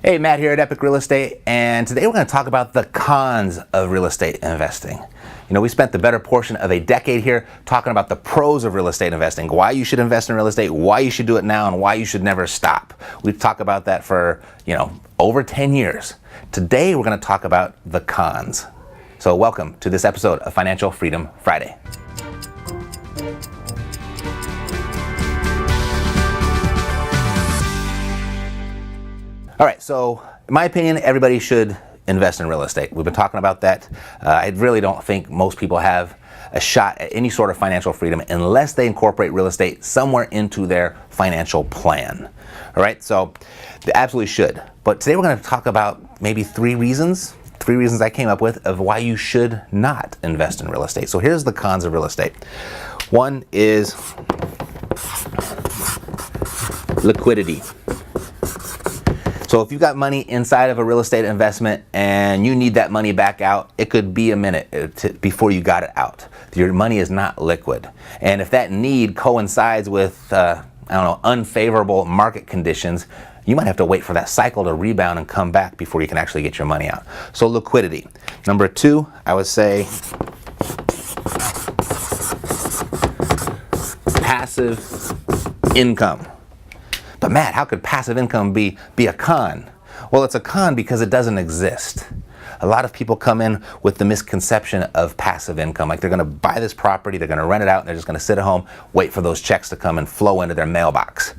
Hey, Matt here at Epic Real Estate, and today we're going to talk about the cons of real estate investing. You know, we spent the better portion of a decade here talking about the pros of real estate investing, why you should invest in real estate, why you should do it now, and why you should never stop. We've talked about that for, over 10 years. Today we're going to talk about the cons. So welcome to this episode of Financial Freedom Friday. All right, so in my opinion, everybody should invest in real estate. We've been talking about that. I really don't think most people have a shot at any sort of financial freedom unless they incorporate real estate somewhere into their financial plan. All right, so they absolutely should. But today we're going to talk about maybe three reasons I came up with of why you should not invest in real estate. So here's the cons of real estate. One is liquidity. So if you've got money inside of a real estate investment and you need that money back out, it could be a minute before you got it out. Your money is not liquid. And if that need coincides with, unfavorable market conditions, you might have to wait for that cycle to rebound and come back before you can actually get your money out. So liquidity. Number two, I would say passive income. But Matt, how could passive income be a con? Well, it's a con because it doesn't exist. A lot of people come in with the misconception of passive income. Like they're going to buy this property, they're going to rent it out, and they're just going to sit at home, wait for those checks to come and flow into their mailbox.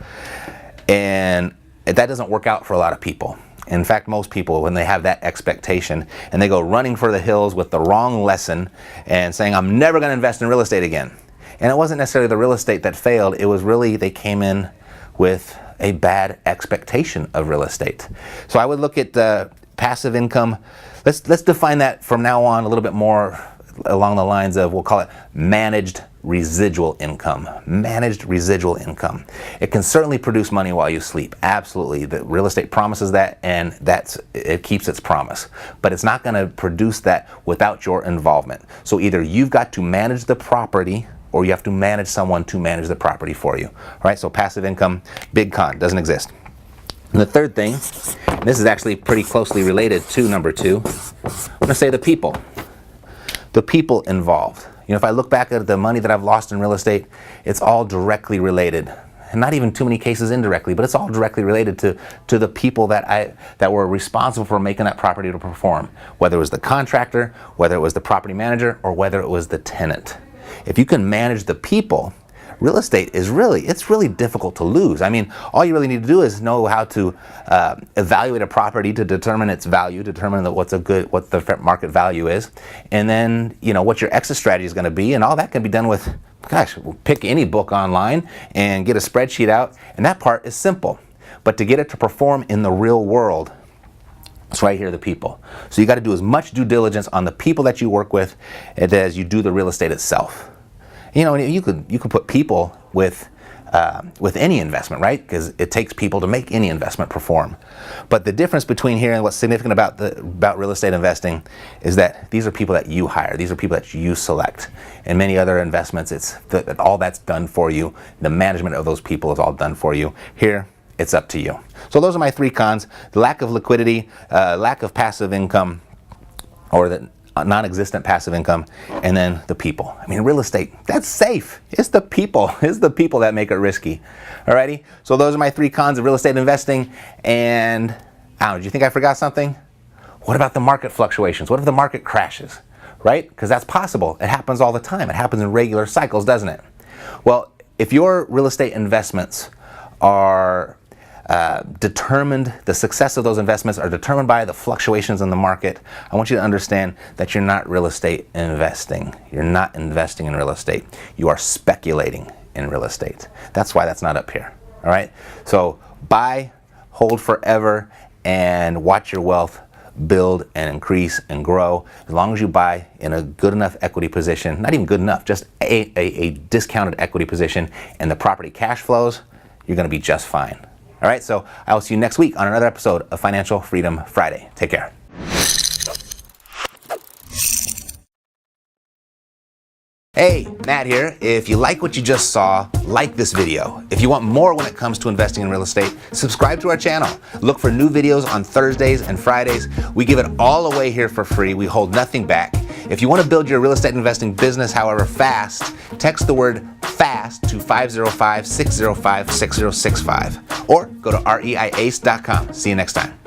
And that doesn't work out for a lot of people. In fact, most people, when they have that expectation and they go running for the hills with the wrong lesson and saying, I'm never going to invest in real estate again. And it wasn't necessarily the real estate that failed. It was really they came in with a bad expectation of real estate. So I would look at passive income. Let's define that from now on a little bit more along the lines of, we'll call it managed residual income. Managed residual income. It can certainly produce money while you sleep. Absolutely. The real estate promises that, and it keeps its promise. But it's not going to produce that without your involvement. So either you've got to manage the property or you have to manage someone to manage the property for you. All right, so passive income, big con, doesn't exist. And the third thing, and this is actually pretty closely related to number two, I'm gonna say the people. The people involved. You know, if I look back at the money that I've lost in real estate, it's all directly related. And not even too many cases indirectly, but it's all directly related to the people that were responsible for making that property to perform. Whether it was the contractor, whether it was the property manager, or whether it was the tenant. If you can manage the people, real estate is really difficult to lose. I mean, all you really need to do is know how to evaluate a property to determine its value, determine what the fair market value is, and then what your exit strategy is going to be, and all that can be done with, pick any book online and get a spreadsheet out, and that part is simple. But to get it to perform in the real world, it's right here, the people. So you got to do as much due diligence on the people that you work with as you do the real estate itself. You could put people with any investment, right? Because it takes people to make any investment perform. But the difference between here and what's significant about real estate investing is that these are people that you hire. These are people that you select. In many other investments, it's all that's done for you. The management of those people is all done for you. Here, it's up to you. So those are my three cons: the lack of liquidity, lack of passive income, or the non-existent passive income, and then the people. I mean, real estate, that's safe. It's the people. It's the people that make it risky. Alrighty? So those are my three cons of real estate investing. And do you think I forgot something? What about the market fluctuations? What if the market crashes? Right? Because that's possible. It happens all the time. It happens in regular cycles, doesn't it? Well, if your real estate investments are determined, the success of those investments are determined by the fluctuations in the market, I want you to understand that you're not real estate investing. You're not investing in real estate. You are speculating in real estate. That's why that's not up here. All right? So buy, hold forever, and watch your wealth build and increase and grow. As long as you buy in a good enough equity position, not even good enough, just a discounted equity position, and the property cash flows, you're going to be just fine. All right, so I will see you next week on another episode of Financial Freedom Friday. Take care. Hey, Matt here. If you like what you just saw, like this video. If you want more when it comes to investing in real estate, subscribe to our channel. Look for new videos on Thursdays and Fridays. We give it all away here for free. We hold nothing back. If you want to build your real estate investing business, however, fast, text the word FAST to 505-605-6065 or go to reiace.com. See you next time.